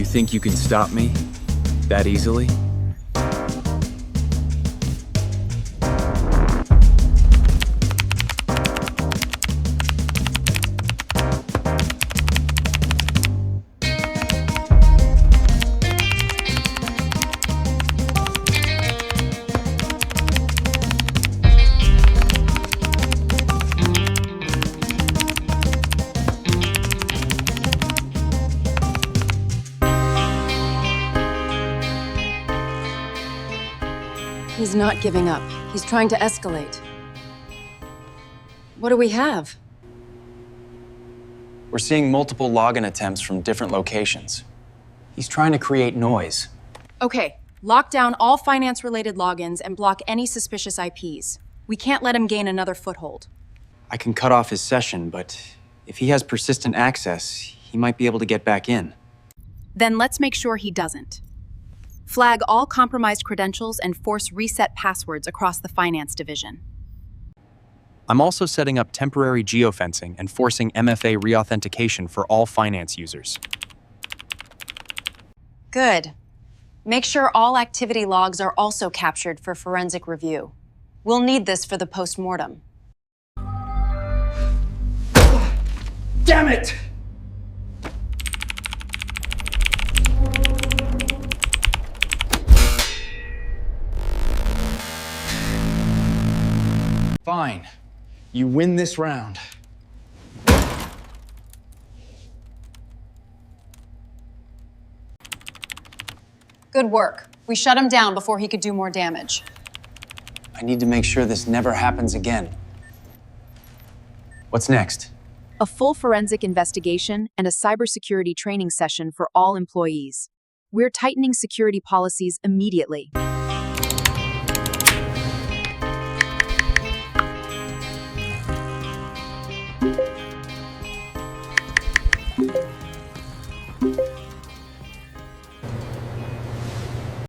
think you can stop me that easily? He's not giving up. He's trying to escalate. What do we have? We're seeing multiple login attempts from different locations. He's trying to create noise. Okay, lock down all finance-related logins and block any suspicious IPs. We can't let him gain another foothold. I can cut off his session, but if he has persistent access, he might be able to get back in. Then let's make sure he doesn't. Flag all compromised credentials and force reset passwords across the finance division. I'm also setting up temporary geofencing and forcing MFA reauthentication for all finance users. Good. Make sure all activity logs are also captured for forensic review. We'll need this for the post-mortem. Damn it! Fine. You win this round. Good work. We shut him down before he could do more damage. I need to make sure this never happens again. What's next? A full forensic investigation and a cybersecurity training session for all employees. We're tightening security policies immediately.